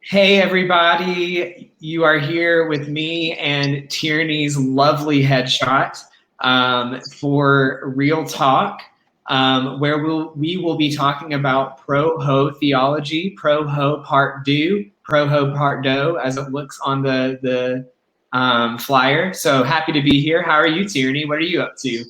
Hey everybody, you are here with me and Tierney's lovely headshot for Real Talk, where we will be talking about Pro-Heaux theology, Pro-Heaux part Deux, Pro-Heaux part Deux, as it looks on the flyer. So happy to be here. How are you, Tierney? What are you up to?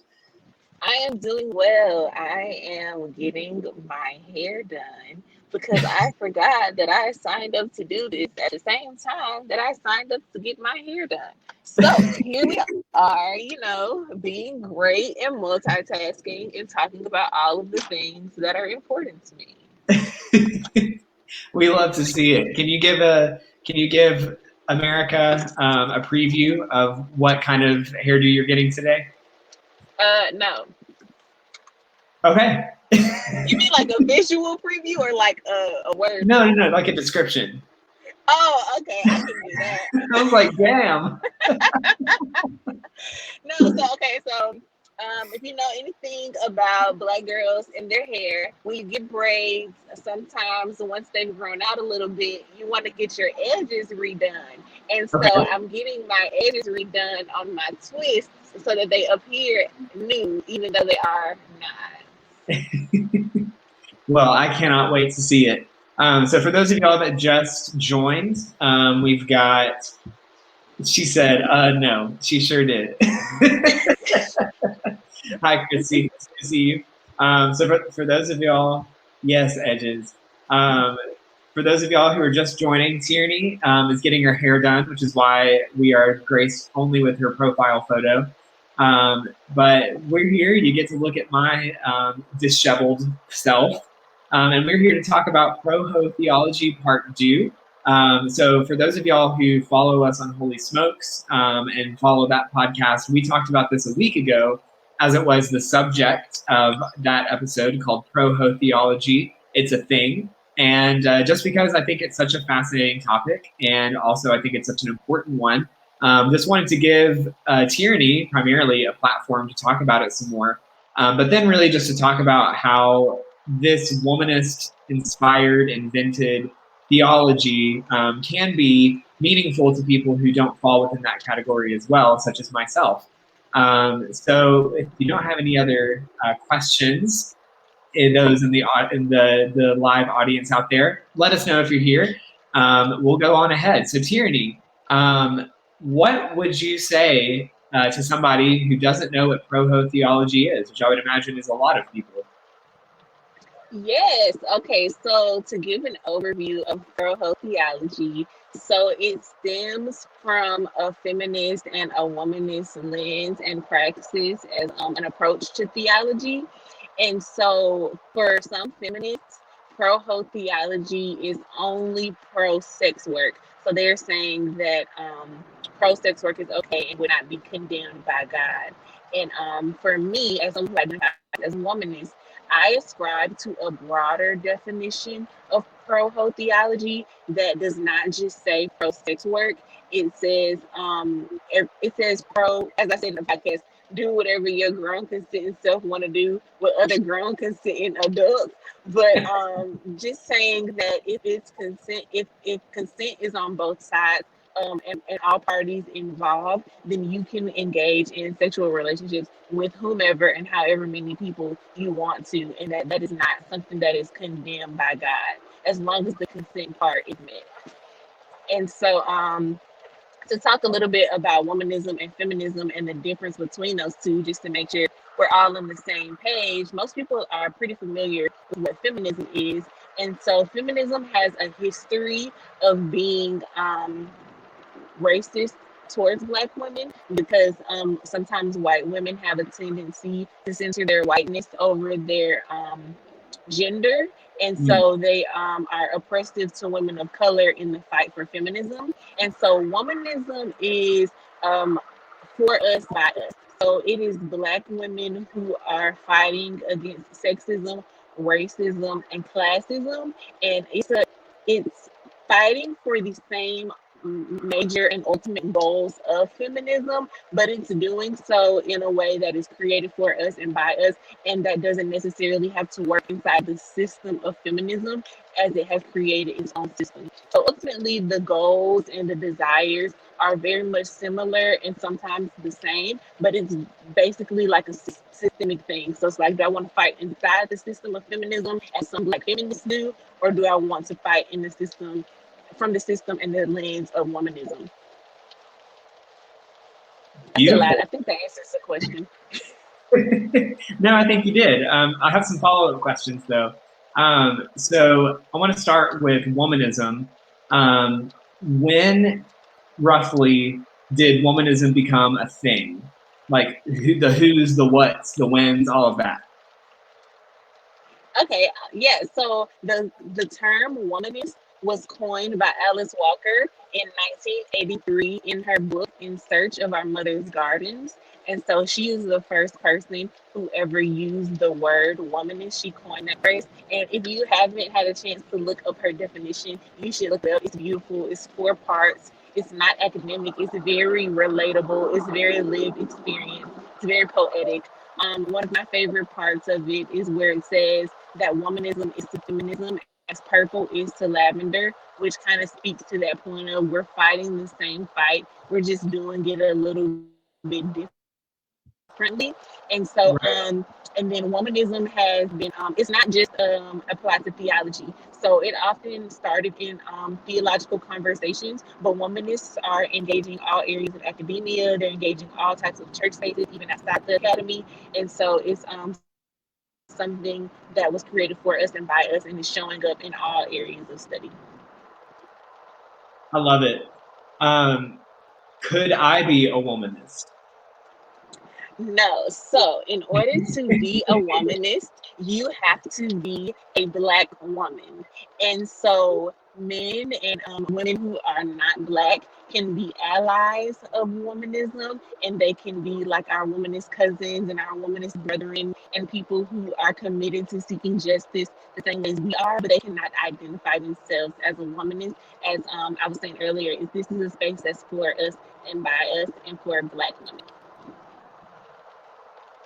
I am doing well. I am getting my hair done because I forgot that I signed up to do this at the same time that I signed up to get my hair done. So here we are, being great and multitasking and talking about all of the things that are important to me. We love to see it. Can you give America a preview of what kind of hairdo you're getting today? No. Okay. You mean like a visual preview or like a word? No, like a description. Oh, okay, I can do that. I was like, damn. If you know anything about Black girls and their hair, when you get braids, sometimes once they've grown out a little bit, you want to get your edges redone. And so Okay. I'm getting my edges redone on my twists so that they appear new, even though they are not. Well, I cannot wait to see it. So for those of y'all that just joined, we've got, she said, no, she sure did. Hi, Chrissy. Nice to see you. So for those of y'all, yes, edges. For those of y'all who are just joining, Tierney is getting her hair done, which is why we are graced only with her profile photo. But we're here. You get to look at my disheveled self. And we're here to talk about Pro-Heaux theology part Deux. So for those of y'all who follow us on Holy Smokes and follow that podcast, we talked about this a week ago as it was the subject of that episode called Pro-Heaux theology. It's a thing. And just because I think it's such a fascinating topic, and also I think it's such an important one, just wanted to give Tierney primarily a platform to talk about it some more, but then really just to talk about how this womanist-inspired, invented theology can be meaningful to people who don't fall within that category as well, such as myself. So if you don't have any other questions, those in the live audience out there, let us know if you're here. We'll go on ahead. So Tierney, what would you say to somebody who doesn't know what Pro-Heaux theology is, which I would imagine is a lot of people? Yes. Okay. So to give an overview of Pro-Heaux theology, so it stems from a feminist and a womanist lens and practices as an approach to theology. And so for some feminists, Pro-Heaux theology is only pro-sex work. So they're saying that pro-sex work is okay and would not be condemned by God. And for me, as someone who identifies as a womanist, I ascribe to a broader definition of pro-Heaux theology that does not just say pro-sex work. It says pro, as I said in the podcast, do whatever your grown consenting self want to do with other grown consenting adults. But just saying that if consent is on both sides, and all parties involved, then you can engage in sexual relationships with whomever and however many people you want to, and that is not something that is condemned by God, as long as the consent part is met. And so, to talk a little bit about womanism and feminism and the difference between those two, just to make sure we're all on the same page. Most people are pretty familiar with what feminism is. And so feminism has a history of being racist towards Black women because sometimes white women have a tendency to censor their whiteness over their gender. And so they are oppressive to women of color in the fight for feminism. And so womanism is for us, by us. So it is Black women who are fighting against sexism, racism, and classism. And it's fighting for the same major and ultimate goals of feminism, but it's doing so in a way that is created for us and by us, and that doesn't necessarily have to work inside the system of feminism as it has created its own system. So ultimately, the goals and the desires are very much similar and sometimes the same, but it's basically like a systemic thing. So it's like, do I want to fight inside the system of feminism as some Black feminists do, or do I want to fight in the system, from the system and the lens of womanism? Beautiful. I think that answers the question. No, I think you did. I have some follow-up questions though. So I want to start with womanism. When roughly did womanism become a thing? Like the who's, the what's, the when's, all of that. Okay, yeah. So the term womanist was coined by Alice Walker in 1983 in her book In Search of Our Mother's Gardens. And so she is the first person who ever used the word womanist. She coined that phrase. And if you haven't had a chance to look up her definition, you should look it up. It's beautiful. It's 4 parts. It's not academic. It's very relatable. It's very lived experience. It's very poetic. One of my favorite parts of it is where it says that womanism is to feminism as purple is to lavender, which kind of speaks to that point of we're fighting the same fight. We're just doing it a little bit differently. And so, and then womanism has been, it's not just applied to theology. So it often started in theological conversations, but womanists are engaging all areas of academia. They're engaging all types of church spaces, even outside the academy. And so it's something that was created for us and by us, and is showing up in all areas of study. I love it. Could I be a womanist? No. So in order to be a womanist, you have to be a Black woman. And so men and women who are not Black can be allies of womanism, and they can be like our womanist cousins and our womanist brethren, and people who are committed to seeking justice the same as we are, but they cannot identify themselves as a womanist. As I was saying earlier, this is a space that's for us and by us and for Black women.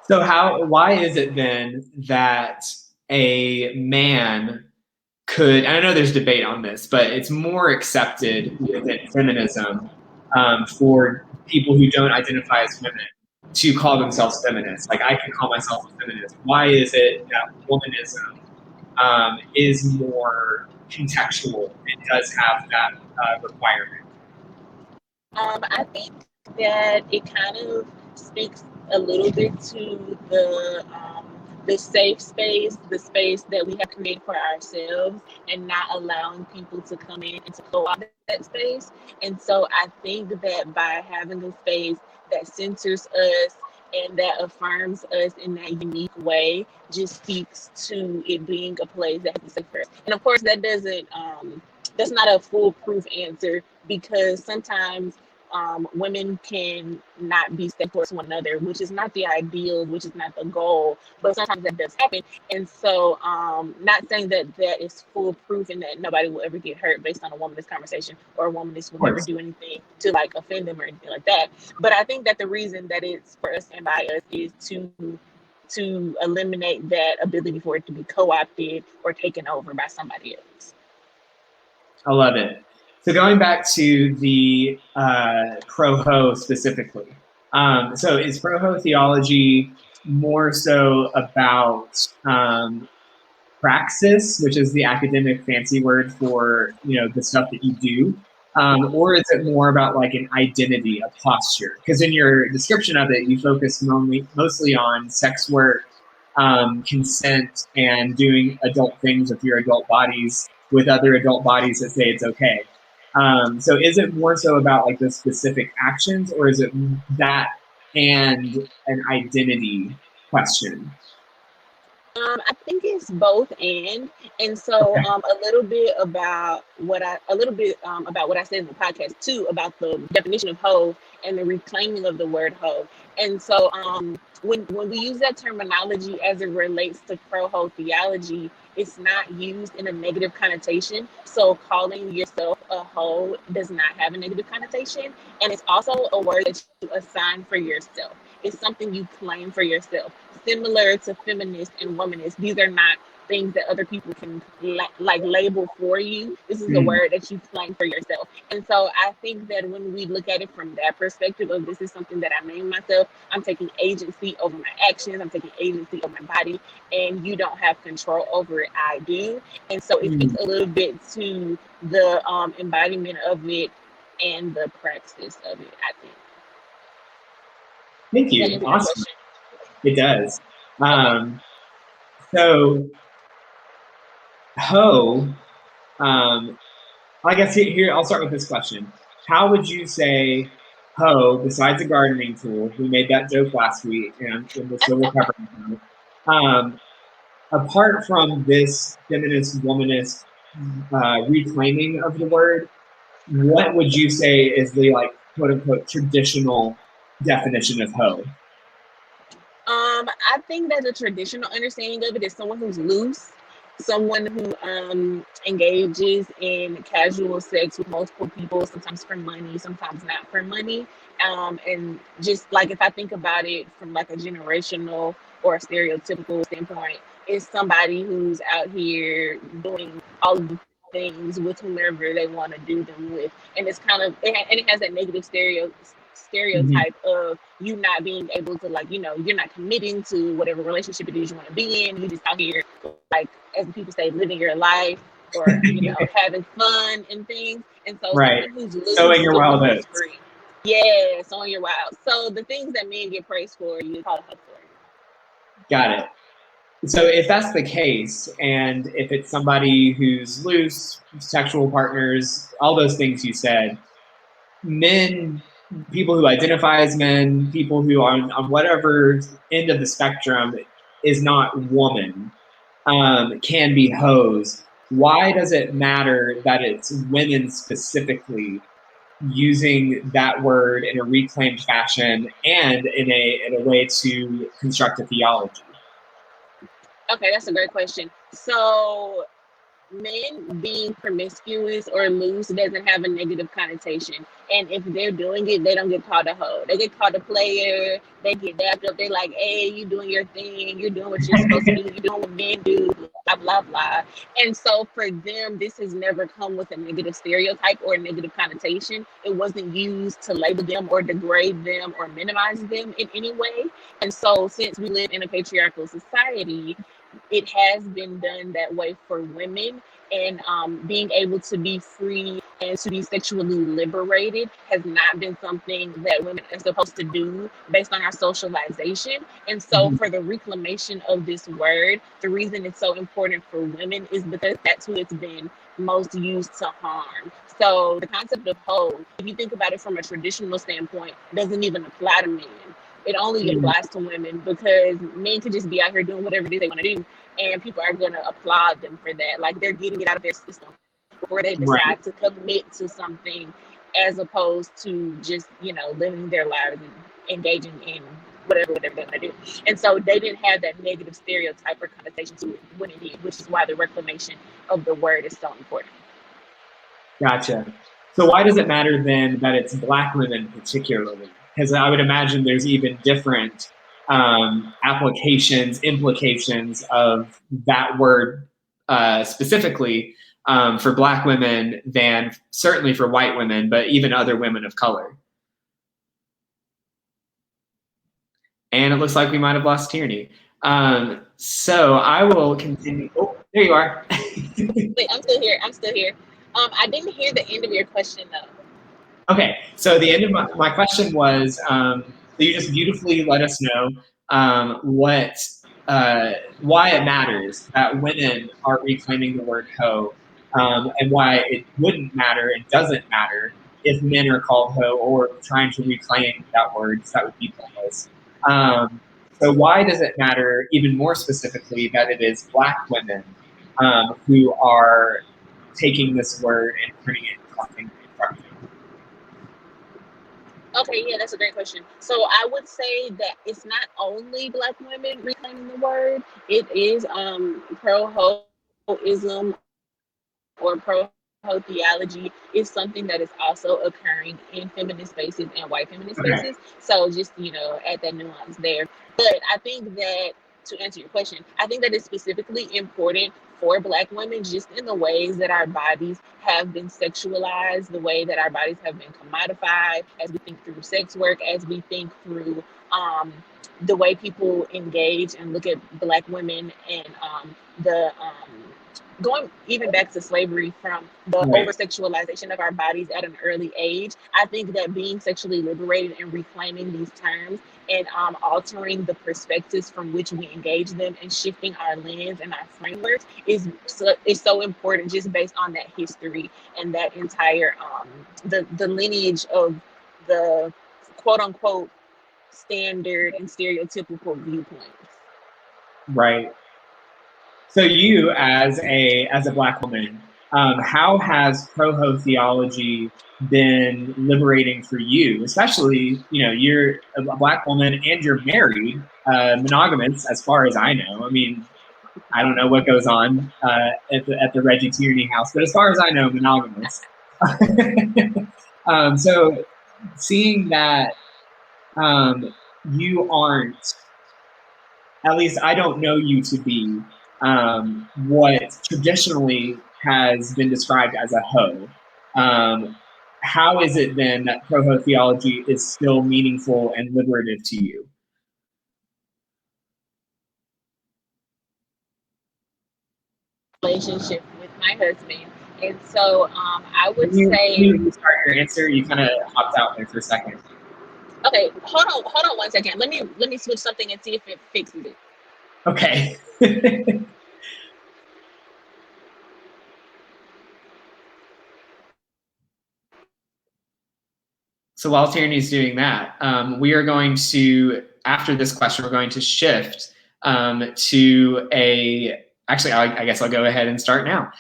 So why is it then that a man could, and I know there's debate on this, but it's more accepted within feminism for people who don't identify as women to call themselves feminists? Like I can call myself a feminist. Why is it that womanism is more contextual and does have that requirement? I think that it kind of speaks a little bit to the safe space, the space that we have created for ourselves, and not allowing people to come in and to co-opt that space. And so I think that by having a space that centers us and that affirms us in that unique way, just speaks to it being a place that has a safe first. And of course, that doesn't that's not a foolproof answer, because sometimes women can not be safe towards one another, which is not the ideal, which is not the goal, but sometimes that does happen. And so not saying that that is foolproof and that nobody will ever get hurt based on a womanist conversation, or a womanist will never do anything to like offend them or anything like that. But I think that the reason that it's for us and by us is to eliminate that ability for it to be co-opted or taken over by somebody else. I love it. So going back to the Pro-Heaux specifically, so is Pro-Heaux theology more so about praxis, which is the academic fancy word for the stuff that you do, or is it more about like an identity, a posture? Because in your description of it, you focus mostly on sex work, consent, and doing adult things with your adult bodies with other adult bodies that say it's okay. So is it more so about like the specific actions, or is it that and an identity question? I think it's both and so a little bit about what I said in the podcast too about the definition of hoe and the reclaiming of the word hoe. And so when we use that terminology as it relates to Pro-Heaux theology, it's not used in a negative connotation. So calling yourself a hoe does not have a negative connotation, and it's also a word that you assign for yourself. It's something you claim for yourself, similar to feminist and womanist. These are not things that other people can like label for you. This is a word that you claim for yourself. And so I think that when we look at it from that perspective of this is something that I named myself, I'm taking agency over my actions, I'm taking agency over my body, and you don't have control over it, I do. And so it speaks a little bit to the embodiment of it and the praxis of it, I think. Thank you. Awesome. It does. So, hoe, I guess here, I'll start with this question. How would you say hoe, besides a gardening tool, we made that joke last week, and we're still recovering from it, apart from this feminist, womanist reclaiming of the word, what would you say is the like quote unquote traditional definition of hoe? I think that the traditional understanding of it is someone who's loose, someone who engages in casual sex with multiple people, sometimes for money, sometimes not for money. And just like if I think about it from like a generational or a stereotypical standpoint, is somebody who's out here doing all of the things with whomever they want to do them with. And it's kind of, and it has that negative stereotype of you not being able to, like, you know, you're not committing to whatever relationship it is you want to be in. You just out here, like, as people say, living your life, or, you know, having fun and things. And so someone who's loose, sowing your wild oats. Free. Yeah, sowing your wild. So the things that men get praised for, you call it hoe for. Got it. So if that's the case, and if it's somebody who's loose, sexual partners, all those things you said, men, people who identify as men, people who are on whatever end of the spectrum is not woman, can be hoes. Why does it matter that it's women specifically using that word in a reclaimed fashion and in a way to construct a theology? Okay, that's a great question. So men being promiscuous or loose doesn't have a negative connotation. And if they're doing it, they don't get called a hoe. They get called a player. They get dapped up. They're like, hey, you doing your thing. You're doing what you're supposed to do. You're doing what men do, blah, blah, blah. And so for them, this has never come with a negative stereotype or a negative connotation. It wasn't used to label them or degrade them or minimize them in any way. And so since we live in a patriarchal society, it has been done that way for women, and being able to be free and to be sexually liberated has not been something that women are supposed to do based on our socialization. And so for the reclamation of this word, the reason it's so important for women is because that's who it's been most used to harm. So the concept of hoe, if you think about it from a traditional standpoint, doesn't even apply to men. It only applies to women, because men can just be out here doing whatever it is they want to do, and people are going to applaud them for that. Like, they're getting it out of their system before they decide to commit to something, as opposed to just, you know, living their lives and engaging in whatever they want to do. And so they didn't have that negative stereotype or connotation to it when it did, which is why the reclamation of the word is so important. Gotcha. So why does it matter then that it's Black women particularly? Because I would imagine there's even different applications, implications of that word specifically for Black women than certainly for white women, but even other women of color. And it looks like we might have lost Tierney. So I will continue. Oh, there you are. Wait, I'm still here. I didn't hear the end of your question though. Okay, so the end of my question was, so you just beautifully let us know why it matters that women are reclaiming the word hoe, and why it wouldn't matter and doesn't matter if men are called hoe or trying to reclaim that word, so that would be pointless. So why does it matter even more specifically that it is Black women who are taking this word and turning it into something constructive? Okay, yeah, that's a great question. So I would say that it's not only Black women reclaiming the word. It is pro-Hoism or pro Pro theology is something that is also occurring in feminist spaces and white feminist Okay. spaces. So just, add that nuance there. But I think that, to answer your question, I think that it's specifically important for Black women just in the ways that our bodies have been sexualized, the way that our bodies have been commodified, as we think through sex work, as we think through the way people engage and look at Black women, and the going even back to slavery, from the Right. over sexualization of our bodies at an early age. I think that being sexually liberated and reclaiming these terms, and altering the perspectives from which we engage them, and shifting our lens and our frameworks is so important, just based on that history and that entire the lineage of the quote unquote standard and stereotypical viewpoints. Right. So you, as a Black woman, how has Pro-Heaux theology been liberating for you? Especially, you're a Black woman and you're married, monogamous, as far as I know. I mean, I don't know what goes on at the Reggie Tierney house, but as far as I know, monogamous. So seeing that you aren't, at least I don't know you to be, what traditionally has been described as a hoe. How is it then that Pro-Heaux theology is still meaningful and liberative to you? Relationship with my husband, and so I would Can say, you start your answer? You kind of hopped out there for a second. okay, hold on 1 second. Let me switch something and see if it fixes it. Okay. So while Tierney's doing that, we are going to, after this question, we're going to shift to a, actually, I guess I'll go ahead and start now.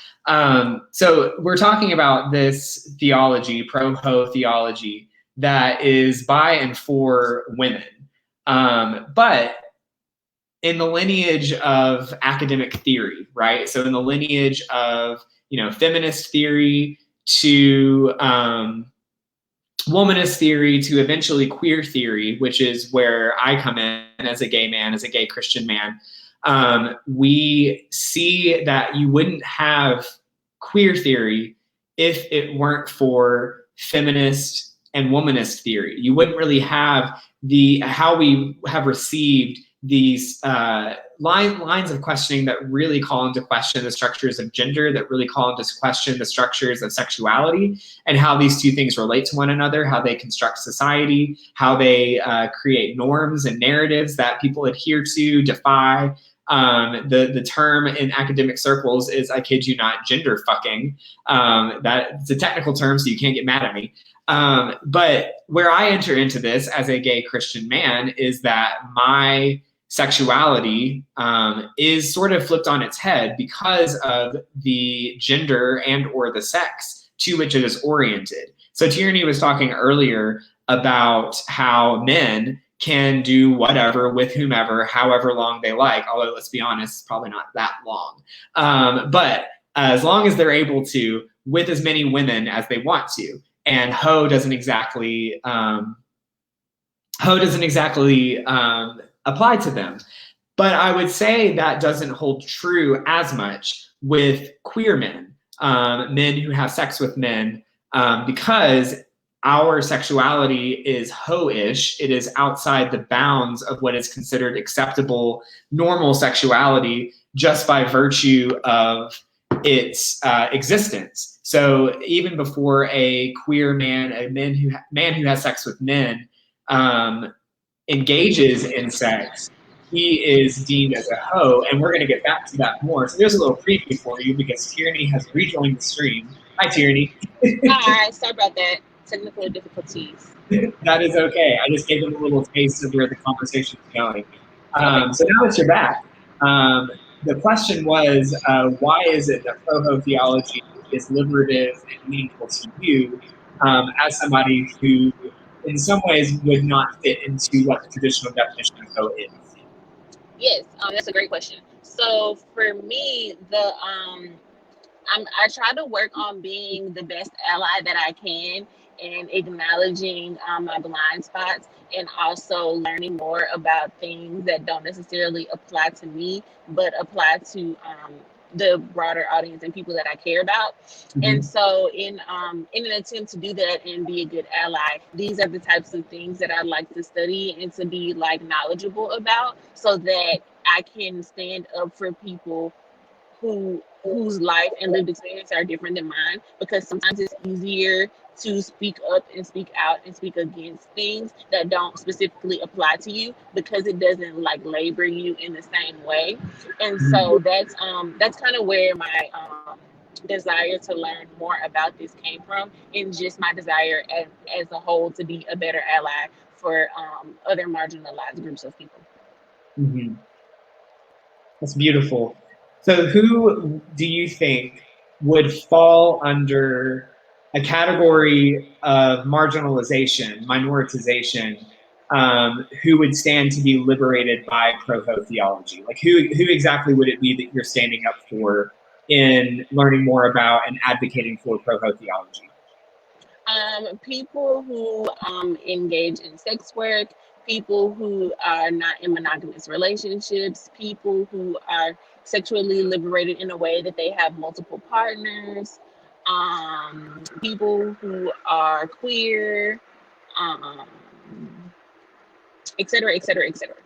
So we're talking about this theology, Pro-Heaux theology, that is by and for women. But in the lineage of academic theory, right? So in the lineage of, feminist theory to womanist theory to eventually queer theory, which is where I come in as a gay man, as a gay Christian man, we see that you wouldn't have queer theory if it weren't for feminist and womanist theory. You wouldn't really have how we have received these lines of questioning that really call into question the structures of gender, that really call into question the structures of sexuality, and how these two things relate to one another, how they construct society, how they create norms and narratives that people adhere to, defy. The term in academic circles is, I kid you not, gender fucking. It's a technical term, so you can't get mad at me. But where I enter into this as a gay Christian man is that my sexuality is sort of flipped on its head because of the gender and or the sex to which it is oriented. So Tierney was talking earlier about how men can do whatever with whomever, however long they like, although let's be honest, it's probably not that long. But as long as they're able to, with as many women as they want to. And Hoe doesn't exactly apply to them. But I would say that doesn't hold true as much with queer men, men who have sex with men, because our sexuality is hoe-ish. It is outside the bounds of what is considered acceptable, normal sexuality, just by virtue of its existence. So even before a queer man, a man who has sex with men, engages in sex, he is deemed as a hoe, and we're going to get back to that more. So there's a little preview for you because Tierney has rejoined the stream. Hi, Tierney. Hi, sorry about that. Technical difficulties. That is okay. I just gave them a little taste of where the conversation is going. So now that you're back, the question was, why is it that Pro-Heaux theology is liberative and meaningful to you as somebody who in some ways would not fit into what the traditional definition of hoe is? Yes, that's a great question. So for me, I try to work on being the best ally that I can, and acknowledging my blind spots, and also learning more about things that don't necessarily apply to me, but apply to the broader audience and people that I care about. And so in an attempt to do that and be a good ally, these are the types of things that I like to study and to be like knowledgeable about, so that I can stand up for people whose life and lived experience are different than mine, because sometimes it's easier to speak up and speak out and speak against things that don't specifically apply to you, because it doesn't like labor you in the same way. And so that's kind of where my desire to learn more about this came from, and just my desire as a whole to be a better ally for other marginalized groups of people. That's beautiful. So who do you think would fall under a category of marginalization, minoritization, who would stand to be liberated by Pro-Heaux theology? Like who exactly would it be that you're standing up for in learning more about and advocating for Pro-Heaux theology? People who engage in sex work, people who are not in monogamous relationships, people who are sexually liberated in a way that they have multiple partners, people who are queer, et cetera, et cetera, et cetera.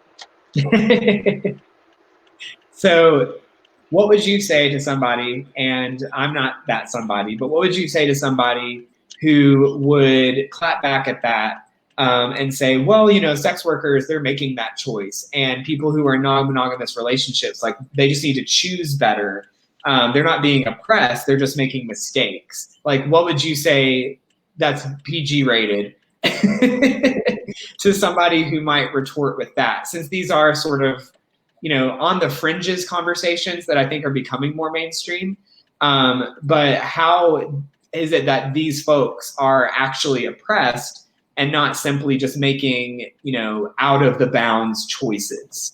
So what would you say to somebody, and I'm not that somebody, but what would you say to somebody who would clap back at that and say, well, you know, sex workers, they're making that choice, and people who are in non-monogamous relationships, like they just need to choose better. They're not being oppressed, they're just making mistakes. Like, what would you say that's PG rated to somebody who might retort with that? Since these are sort of, you know, on the fringes conversations that I think are becoming more mainstream. But how is it that these folks are actually oppressed and not simply just making, you know, out of the bounds choices?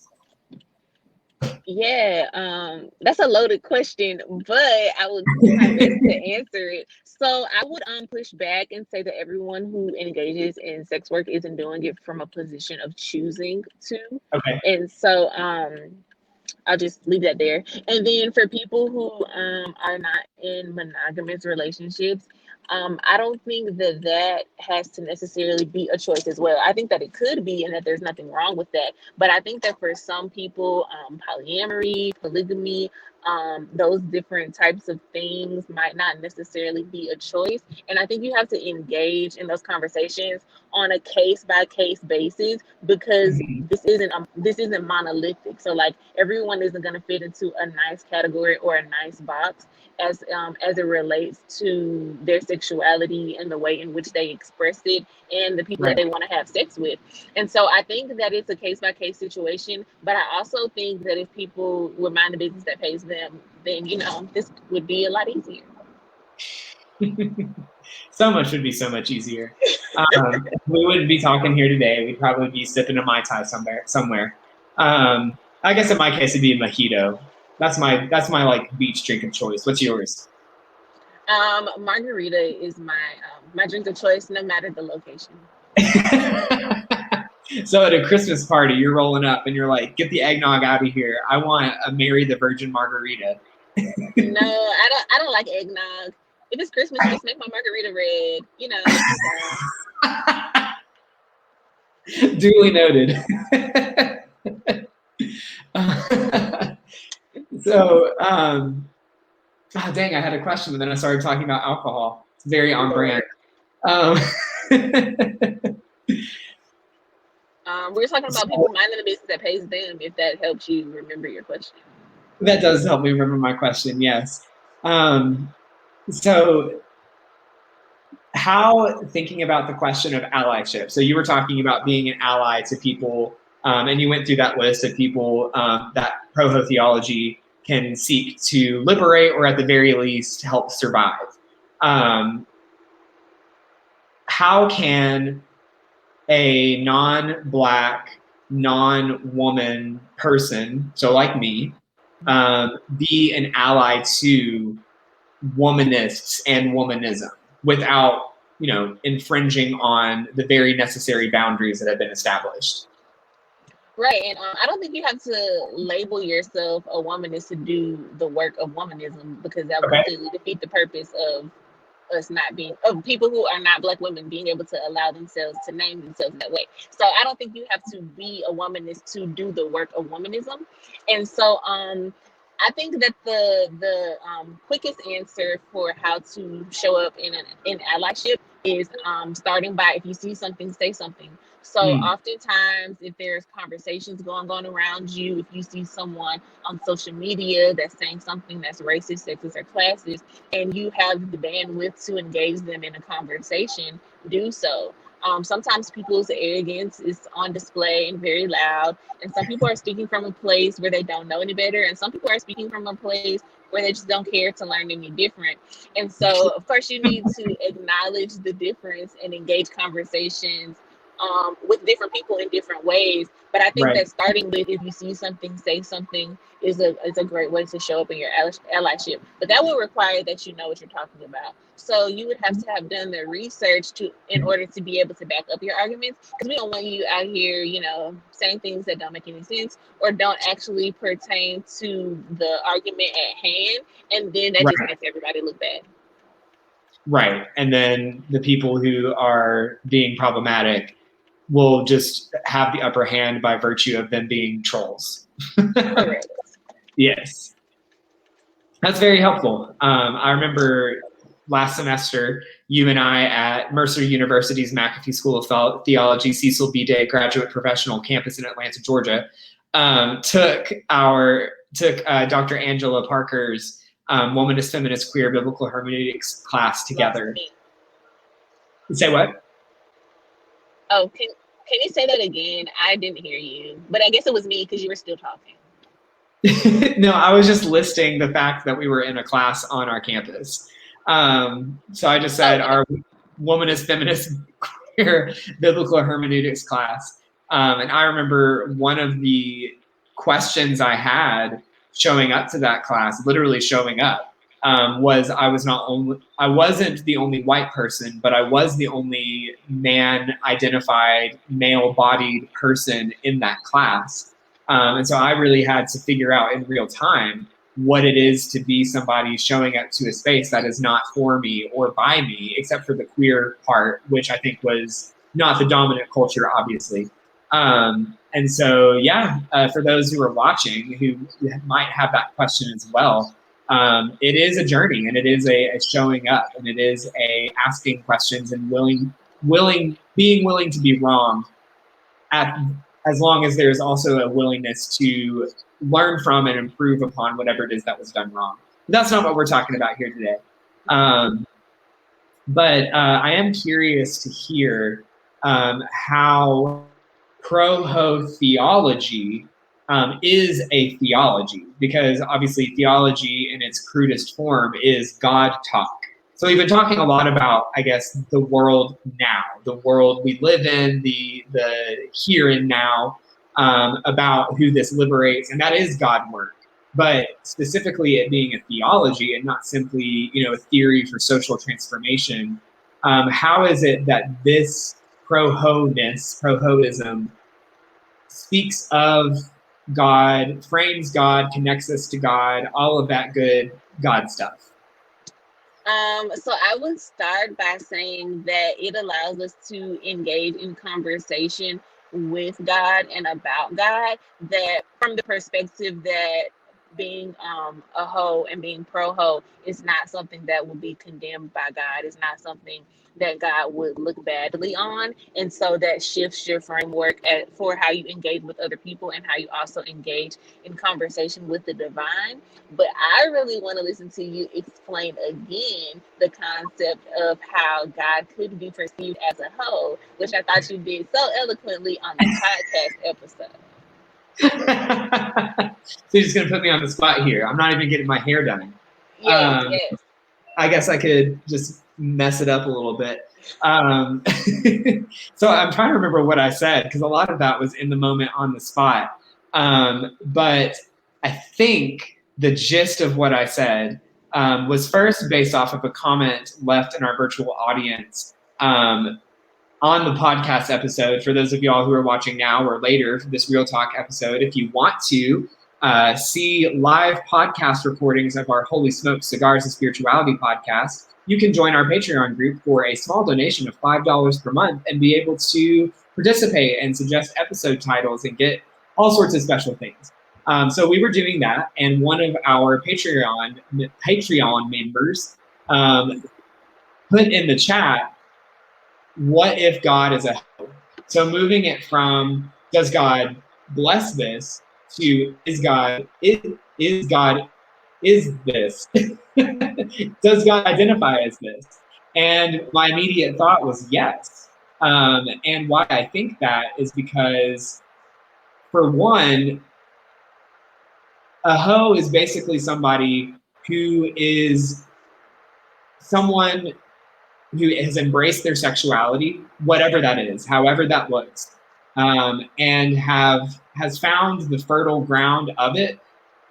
Yeah, that's a loaded question, but I will do my best to answer it. So I would push back and say that everyone who engages in sex work isn't doing it from a position of choosing to. Okay. And so I'll just leave that there. And then for people who are not in monogamous relationships, I don't think that that has to necessarily be a choice as well. I think that it could be, and that there's nothing wrong with that. But I think that for some people, polyamory, polygamy, those different types of things might not necessarily be a choice. And I think you have to engage in those conversations on a case by case basis, because this isn't monolithic. So like everyone isn't going to fit into a nice category or a nice box as it relates to their sexuality and the way in which they express it and the people that they want to have sex with. And so I think that it's a case by case situation, but I also think that if people would mind the business that pays them, then, you know, this would be a lot easier. So much would be so much easier. We wouldn't be talking here today. We'd probably be sipping a Mai Tai somewhere. I guess in my case, it'd be a mojito. That's my like beach drink of choice. What's yours? Margarita is my drink of choice, no matter the location. So at a Christmas party, you're rolling up and you're like, get the eggnog out of here. I want a Mary the Virgin margarita. No, I don't like eggnog. If it's Christmas, just make my margarita red. You know. Duly noted. So, dang, I had a question, but then I started talking about alcohol. It's very on brand. We're talking about people minding the business that pays them, if that helps you remember your question. That does help me remember my question, yes. So how, thinking about the question of allyship, so you were talking about being an ally to people, and you went through that list of people that Pro-Heaux theology can seek to liberate, or at the very least help survive. How can a non-Black, non-woman person, so like me, be an ally to womanists and womanism without, infringing on the very necessary boundaries that have been established. Right, and I don't think you have to label yourself a womanist to do the work of womanism, because that would completely defeat the purpose of us not being, of people who are not Black women being able to allow themselves to name themselves that way. So I don't think you have to be a womanist to do the work of womanism. And so I think that the quickest answer for how to show up in allyship is starting by, if you see something, say something. So oftentimes, if there's conversations going on around you, if you see someone on social media that's saying something that's racist, sexist, or classist, and you have the bandwidth to engage them in a conversation, do so. Sometimes people's arrogance is on display and very loud, and some people are speaking from a place where they don't know any better, and some people are speaking from a place where they just don't care to learn any different. And so, of course, you need to acknowledge the difference and engage conversations with different people in different ways. But I think that starting with, if you see something, say something, is a great way to show up in your allyship. But that would require that you know what you're talking about. So you would have to have done the research in order to be able to back up your arguments, because we don't want you out here, saying things that don't make any sense or don't actually pertain to the argument at hand, and then that just makes everybody look bad. Right, and then the people who are being problematic will just have the upper hand by virtue of them being trolls. Correct. Yes. That's very helpful. I remember last semester, you and I at Mercer University's McAfee School of Theology, Cecil B. Day Graduate Professional Campus in Atlanta, Georgia, took Dr. Angela Parker's Womanist, Feminist, Queer Biblical Hermeneutics class together. Say what? Oh, can you say that again? I didn't hear you, but I guess it was me because you were still talking. No, I was just listing the fact that we were in a class on our campus. So I just said our Womanist, Feminist, Queer Biblical Hermeneutics class. And I remember one of the questions I had showing up to that class, literally showing up, was I wasn't the only white person, but I was the only man-identified, male-bodied person in that class. And so I really had to figure out in real time what it is to be somebody showing up to a space that is not for me or by me, except for the queer part, which I think was not the dominant culture, obviously. And so, for those who are watching who might have that question as well, it is a journey, and it is a showing up, and it is a asking questions and being willing to be wrong, as long as there's also a willingness to learn from and improve upon whatever it is that was done wrong. But that's not what we're talking about here today. But I am curious to hear how Pro-Heaux theology is a theology, because obviously theology in its crudest form is God talk. So we've been talking a lot about, I guess, the world now, the world we live in, the here and now, about who this liberates, and that is God work. But specifically it being a theology and not simply, a theory for social transformation, how is it that this Pro-Hoism speaks of God, frames God, connects us to God, all of that good God stuff? So I would start by saying that it allows us to engage in conversation with God and about God, that from the perspective that being a hoe and being pro-hoe is not something that will be condemned by God. It's not something that God would look badly on. And so that shifts your framework for how you engage with other people and how you also engage in conversation with the divine. But I really want to listen to you explain again the concept of how God could be perceived as a hoe, which I thought you did so eloquently on the podcast episode. So you're just going to put me on the spot here. I'm not even getting my hair done. Yes. I guess I could just mess it up a little bit. So I'm trying to remember what I said, because a lot of that was in the moment on the spot. But I think the gist of what I said was first based off of a comment left in our virtual audience on the podcast episode. For those of y'all who are watching now or later, this Real Talk episode, if you want to see live podcast recordings of our Holy Smoke Cigars and Spirituality podcast, you can join our Patreon group for a small donation of $5 per month and be able to participate and suggest episode titles and get all sorts of special things. So we were doing that, and one of our Patreon members put in the chat, what if God is a hoe? So moving it from does God bless this to is this? Does God identify as this? And my immediate thought was yes. And why I think that is because, for one, a hoe is basically somebody who is someone who has embraced their sexuality, whatever that is, however that looks, and has found the fertile ground of it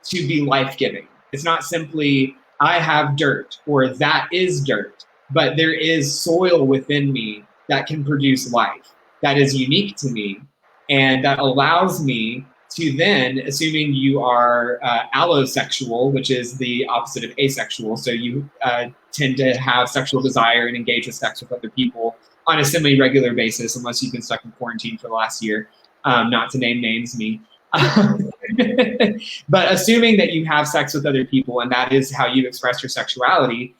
to be life-giving. It's not simply, I have dirt, or that is dirt, but there is soil within me that can produce life, that is unique to me, and that allows me to then, assuming you are allosexual, which is the opposite of asexual, so you tend to have sexual desire and engage with sex with other people on a semi-regular basis, unless you've been stuck in quarantine for the last year, not to name names, me. But assuming that you have sex with other people and that is how you express your sexuality,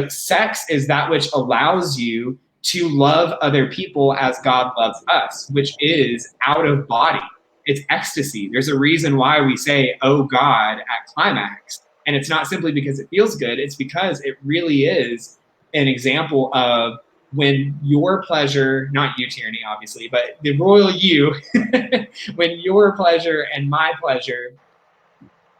sex is that which allows you to love other people as God loves us, which is out of body. It's ecstasy. There's a reason why we say, oh God, at climax. And it's not simply because it feels good. It's because it really is an example of when your pleasure, not you, Tierney, obviously, but the royal you, when your pleasure and my pleasure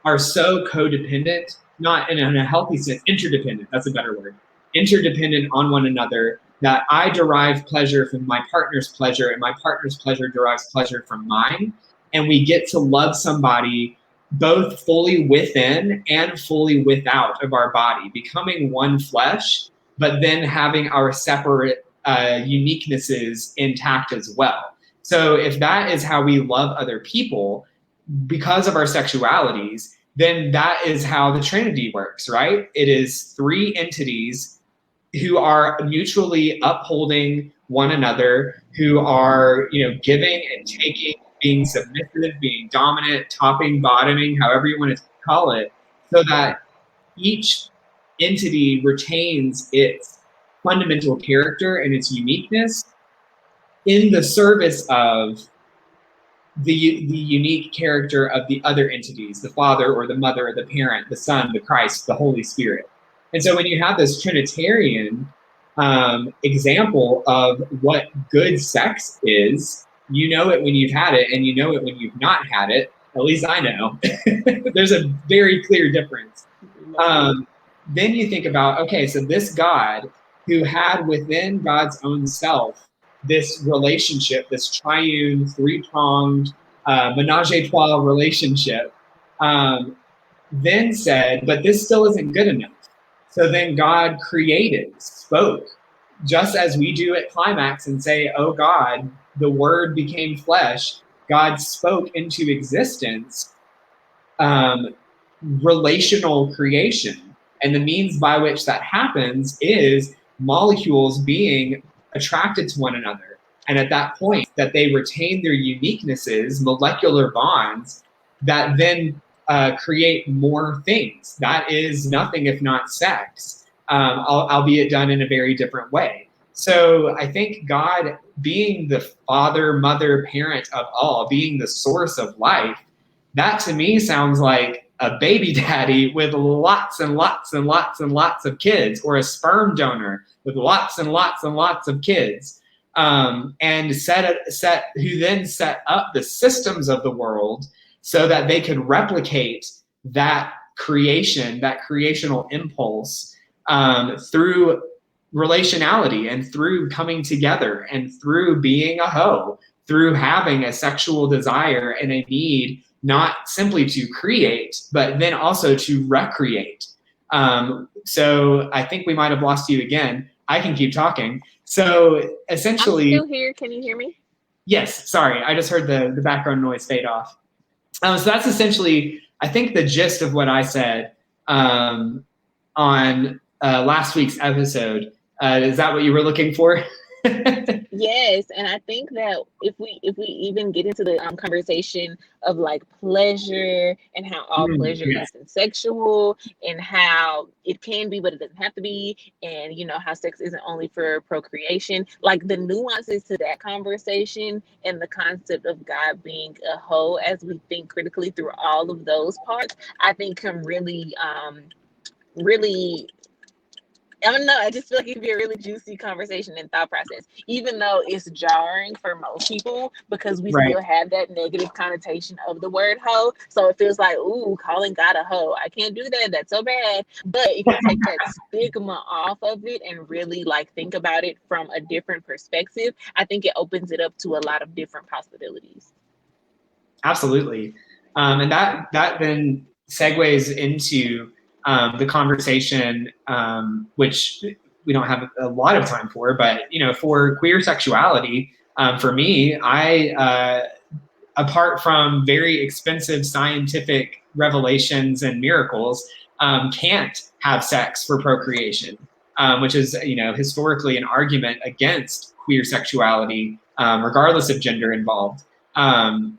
are so codependent, not in a healthy sense, interdependent, that's a better word, interdependent on one another, that I derive pleasure from my partner's pleasure and my partner's pleasure derives pleasure from mine. And we get to love somebody both fully within and fully without of our body, becoming one flesh, but then having our separate uniquenesses intact as well. So if that is how we love other people because of our sexualities, then that is how the Trinity works, right? It is three entities who are mutually upholding one another, who are, giving and taking, being submissive, being dominant, topping, bottoming, however you want to call it, so that each entity retains its fundamental character and its uniqueness in the service of the unique character of the other entities, the Father or the Mother or the Parent, the Son, the Christ, the Holy Spirit. And so when you have this Trinitarian example of what good sex is, you know it when you've had it and you know it when you've not had it. At least I know. There's a very clear difference. Then you think about, okay, so this God who had within God's own self this relationship, this triune, three-pronged, menage a trois relationship, then said, but this still isn't good enough. So then God created, spoke, just as we do at climax and say, oh God, the word became flesh. God spoke into existence relational creation. And the means by which that happens is molecules being attracted to one another. And at that point, that they retain their uniquenesses, molecular bonds, that then create more things. That is nothing if not sex, albeit done in a very different way. So I think God, being the Father, Mother, Parent of all, being the source of life, that to me sounds like a baby daddy with lots and lots and lots and lots of kids, or a sperm donor with lots and lots and lots of kids, and who then set up the systems of the world so that they could replicate that creation, that creational impulse through relationality and through coming together and through being a hoe, through having a sexual desire and a need not simply to create, but then also to recreate. So I think we might have lost you again. I can keep talking. So essentially, I'm still here. Can you hear me? Yes, sorry, I just heard the background noise fade off. So that's essentially, I think, the gist of what I said on last week's episode. Is that what you were looking for? Yes, and I think that if we even get into the conversation of like pleasure and how all pleasure Yes. isn't sexual and how it can be but it doesn't have to be, and you know how sex isn't only for procreation, like the nuances to that conversation and the concept of God being a hoe as we think critically through all of those parts, I think can really I don't know. I just feel like it could be a really juicy conversation and thought process, even though it's jarring for most people because we Right. still have that negative connotation of the word hoe. So it feels like, ooh, calling God a hoe. I can't do that. That's so bad. But if you take that stigma off of it and really like think about it from a different perspective, I think it opens it up to a lot of different possibilities. Absolutely. And that then segues into the conversation, which we don't have a lot of time for, but for queer sexuality, for me, apart from very expensive scientific revelations and miracles, can't have sex for procreation, which is historically an argument against queer sexuality, regardless of gender involved.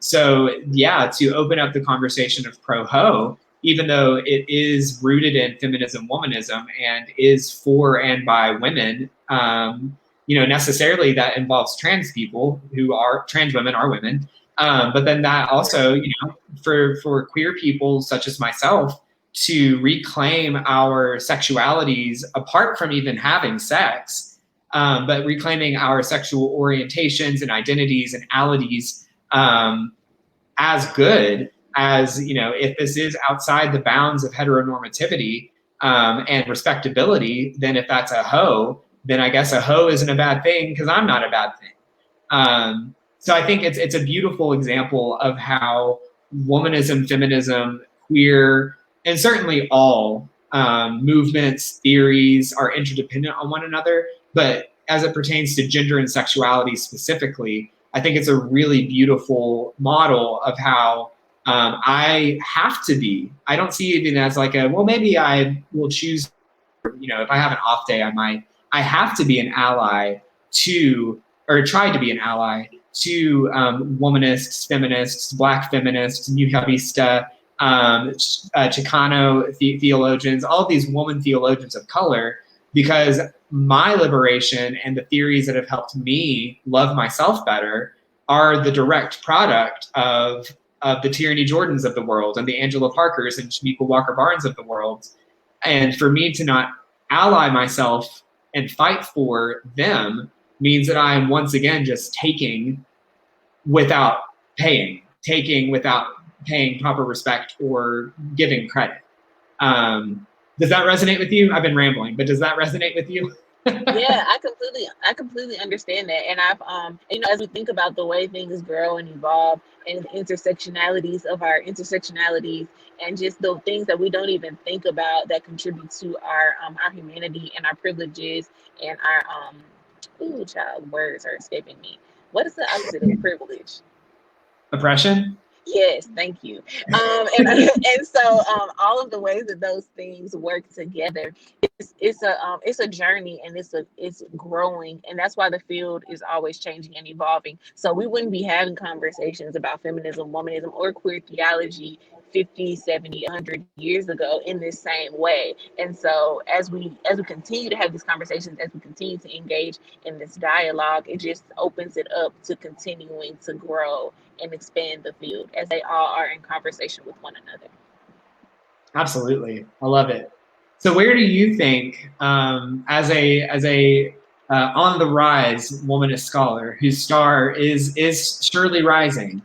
So yeah, to open up the conversation of Pro-Heaux, even though it is rooted in feminism, womanism, and is for and by women, necessarily that involves trans people who are trans women are women. But then that also, for queer people such as myself to reclaim our sexualities apart from even having sex, but reclaiming our sexual orientations and identities and alities as good as, if this is outside the bounds of heteronormativity and respectability, then if that's a hoe, then I guess a hoe isn't a bad thing because I'm not a bad thing. So I think it's a beautiful example of how womanism, feminism, queer, and certainly all movements, theories are interdependent on one another. But as it pertains to gender and sexuality specifically, I think it's a really beautiful model of how I have to be. I don't see it even as like maybe I will choose, if I have an off day, I might. I have to be an ally to, or try to be an ally to womanists, feminists, Black feminists, New Javista, Chicano theologians, all these woman theologians of color, because my liberation and the theories that have helped me love myself better are the direct product of the Tierney Jordans of the world and the Angela Parkers and Shamika Walker Barnes of the world. And for me to not ally myself and fight for them means that I am once again just taking without paying proper respect or giving credit. Does that resonate with you? I've been rambling, but does that resonate with you? Yeah, I completely understand that. And I've as we think about the way things grow and evolve and the intersectionalities of our intersectionalities and just the things that we don't even think about that contribute to our humanity and our privileges and our child, words are escaping me. What is the opposite of privilege? Oppression? Yes, thank you. And so all of the ways that those things work together, it's a journey and it's growing, and that's why the field is always changing and evolving. So we wouldn't be having conversations about feminism, womanism, or queer theology 50, 70, 100 years ago in this same way. And so as we continue to have these conversations, as we continue to engage in this dialogue, it just opens it up to continuing to grow and expand the field as they all are in conversation with one another. Absolutely, I love it. So where do you think, as a on the rise womanist scholar whose star is surely rising,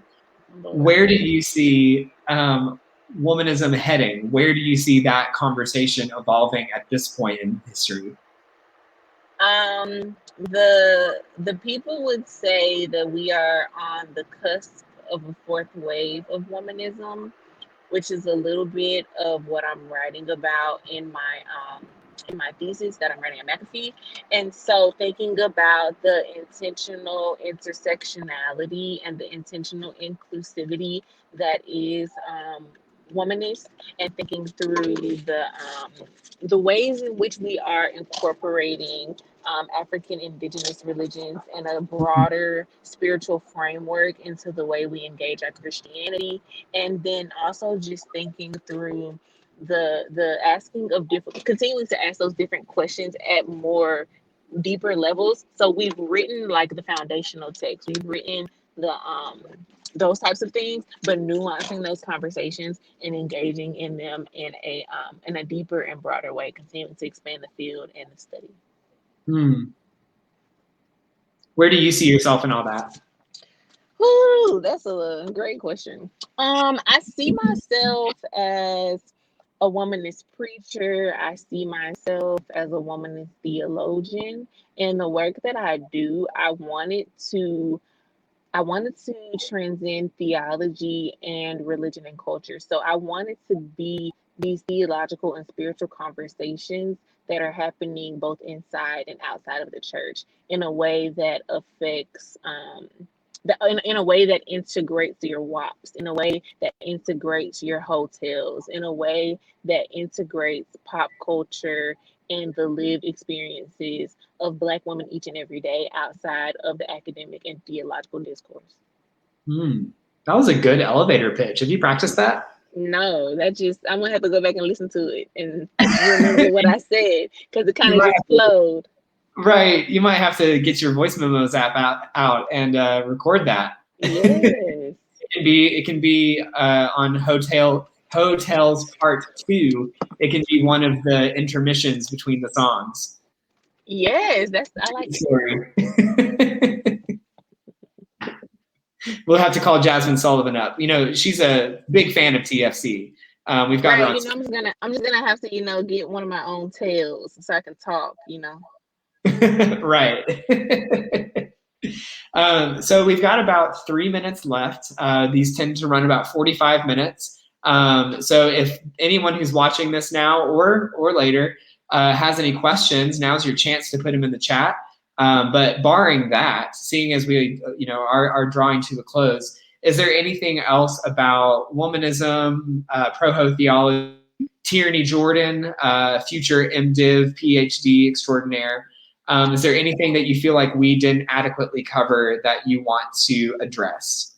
where do you see womanism heading? Where do you see that conversation evolving at this point in history? The people would say that we are on the cusp of a fourth wave of womanism. which is a little bit of what I'm writing about in my thesis that I'm writing at McAfee. And so thinking about the intentional intersectionality and the intentional inclusivity that is womanist, and thinking through the ways in which we are incorporating African indigenous religions and a broader spiritual framework into the way we engage our Christianity, and then also just thinking through the asking of different, continuing to ask those different questions at more deeper levels. So we've written like the foundational text, we've written the those types of things, but nuancing those conversations and engaging in them in a deeper and broader way, continuing to expand the field and the study. Where do you see yourself in all that? Ooh, that's a great question. I see myself as a womanist preacher. I see myself as a womanist theologian. In the work that I do, I wanted to transcend theology and religion and culture. So I wanted to be these theological and spiritual conversations that are happening both inside and outside of the church in a way that affects in a way that integrates your WAPs, in a way that integrates your hotels, in a way that integrates pop culture and the lived experiences of Black women each and every day outside of the academic and theological discourse. That was a good elevator pitch. Have you practiced that? No, I'm gonna have to go back and listen to it and remember what I said, because it kind of just flowed. Right. You might have to get your voice memos app out and record that. Yes. It can be on Hotels Part 2. It can be one of the intermissions between the songs. Yes, I like it. We'll have to call Jasmine Sullivan up. You know, she's a big fan of TFC. We've got her on. You know, I'm just gonna have to, get one of my own tales so I can talk. Right. So we've got about 3 minutes left. These tend to run about 45 minutes. So if anyone who's watching this now or later has any questions, now's your chance to put them in the chat. But barring that, seeing as we are drawing to a close, is there anything else about womanism, Pro-Heaux theology, Tierney Jordan, future MDiv, PhD extraordinaire? Is there anything that you feel like we didn't adequately cover that you want to address?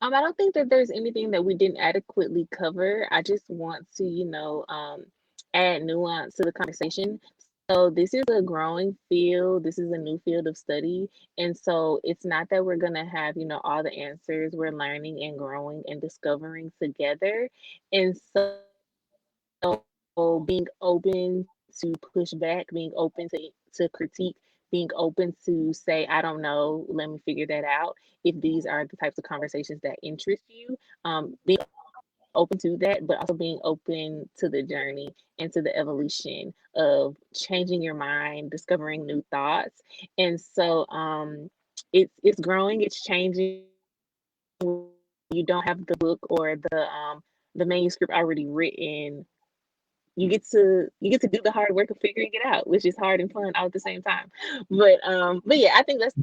I don't think that there's anything that we didn't adequately cover. I just want to, add nuance to the conversation. So this is a growing field. This is a new field of study. And so it's not that we're going to have, all the answers. We're learning and growing and discovering together. And so being open to push back, being open to critique, being open to say, I don't know, let me figure that out. If these are the types of conversations that interest you, being open to that, but also being open to the journey and to the evolution of changing your mind, discovering new thoughts. And so it's growing, it's changing. You don't have the book or the manuscript already written. You get to do the hard work of figuring it out, which is hard and fun all at the same time. But yeah, I think that's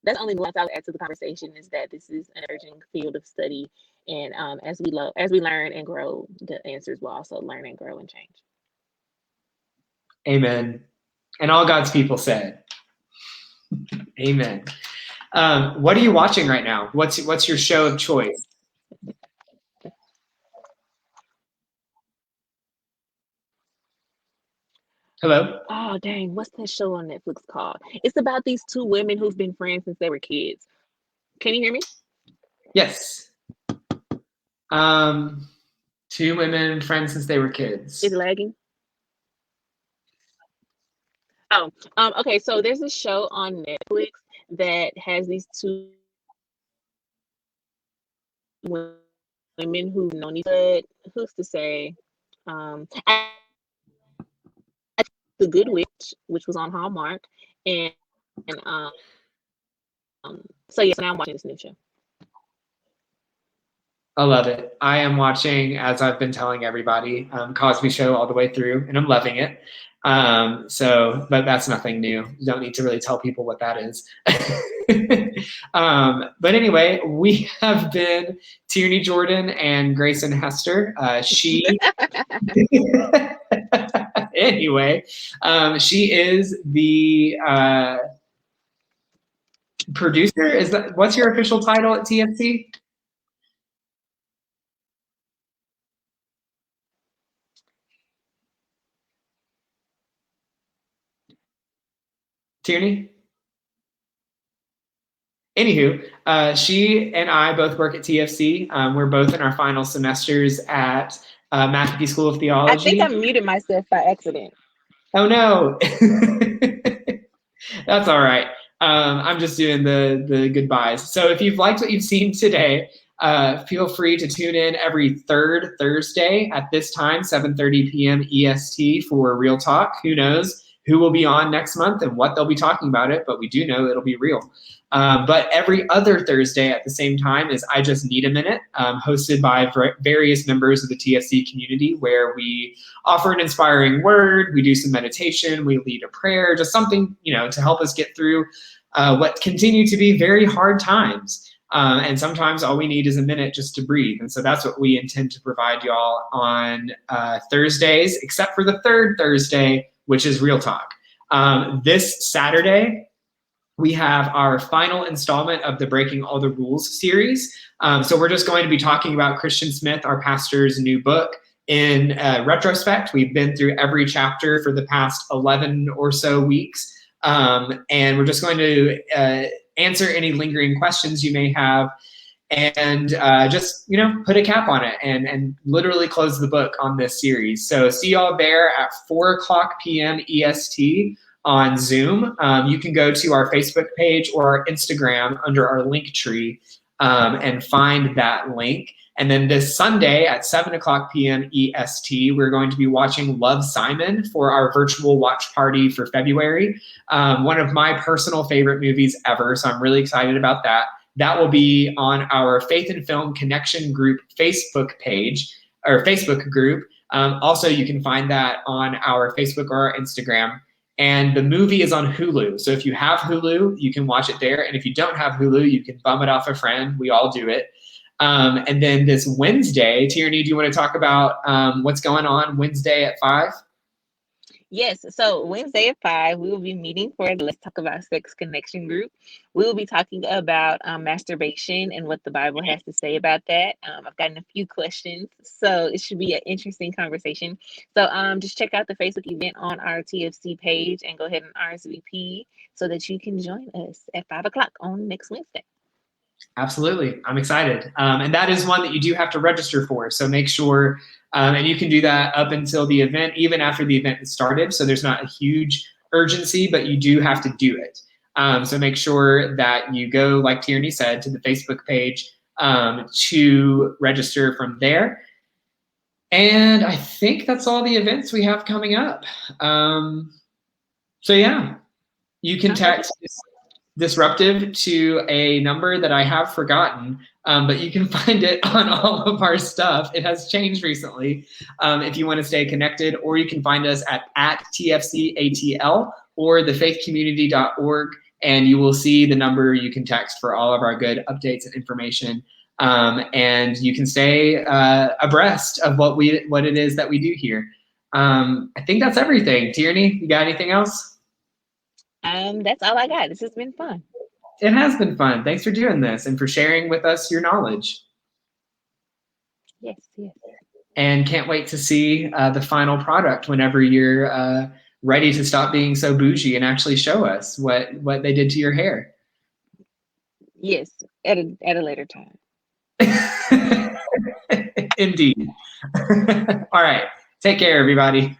the only nuance I would add to the conversation, is that this is an emerging field of study, and as we learn and grow, the answers will also learn and grow and change. Amen. And all God's people said, amen. What are you watching right now? What's your show of choice? Hello? Oh, dang. What's that show on Netflix called? It's about these two women who've been friends since they were kids. Can you hear me? Yes. Two women friends since they were kids. Is it lagging? Oh, okay. So there's a show on Netflix that has these two women who've known each other. Who's to say? The Good Witch, which was on Hallmark, and so yes, now I'm watching this new show. I love it. I am watching, as I've been telling everybody, Cosby Show all the way through, and I'm loving it. But that's nothing new. You don't need to really tell people what that is. But anyway, we have been Tierney Jordan and Grayson Hester. Anyway, she is the producer. What's your official title at TFC? Tierney? Anywho, she and I both work at TFC. We're both in our final semesters at McAfee School of Theology. I think I muted myself by accident. Oh no. That's all right. I'm just doing the goodbyes. So if you've liked what you've seen today, feel free to tune in every third Thursday at this time, 7:30 p.m. EST for Real Talk. Who knows who will be on next month and what they'll be talking about it, but we do know it'll be real. But every other Thursday at the same time is I Just Need a Minute, hosted by various members of the TFC community, where we offer an inspiring word, we do some meditation, we lead a prayer, just something, to help us get through what continue to be very hard times. And sometimes all we need is a minute just to breathe. And so that's what we intend to provide y'all on Thursdays, except for the third Thursday, which is Real Talk. This Saturday, we have our final installment of the Breaking All the Rules series. So we're just going to be talking about Christian Smith, our pastor's new book. In retrospect, we've been through every chapter for the past 11 or so weeks. And we're just going to answer any lingering questions you may have and just, put a cap on it and literally close the book on this series. So see y'all there at 4:00 p.m. EST on Zoom. You can go to our Facebook page or our Instagram under our link tree and find that link. And then this Sunday at 7:00 p.m. EST, we're going to be watching Love, Simon for our virtual watch party for February. One of my personal favorite movies ever, so I'm really excited about that. That will be on our Faith and Film Connection Group Facebook page, or Facebook group. Also, you can find that on our Facebook or our Instagram. And the movie is on Hulu. So if you have Hulu, you can watch it there. And if you don't have Hulu, you can bum it off a friend. We all do it. And then this Wednesday, Tierney, do you want to talk about what's going on Wednesday at 5? Yes, so Wednesday at 5, we will be meeting for the Let's Talk About Sex Connection group. We will be talking about masturbation and what the Bible has to say about that. I've gotten a few questions, so it should be an interesting conversation. So just check out the Facebook event on our TFC page and go ahead and RSVP so that you can join us at 5 o'clock on next Wednesday. Absolutely. I'm excited. And that is one that you do have to register for. So make sure, and you can do that up until the event, even after the event is started. So there's not a huge urgency, but you do have to do it. So make sure that you go, like Tierney said, to the Facebook page to register from there. And I think that's all the events we have coming up. So yeah, you can text disruptive to a number that I have forgotten, but you can find it on all of our stuff. It has changed recently if you want to stay connected, or you can find us at TFCATL or thefaithcommunity.org, and you will see the number you can text for all of our good updates and information. And you can stay abreast of what it is that we do here. I think that's everything. Tierney, you got anything else? That's all I got. This has been fun. It has been fun. Thanks for doing this and for sharing with us your knowledge. Yes. And can't wait to see the final product whenever you're ready to stop being so bougie and actually show us what they did to your hair. Yes, at a later time. Indeed. All right. Take care, everybody.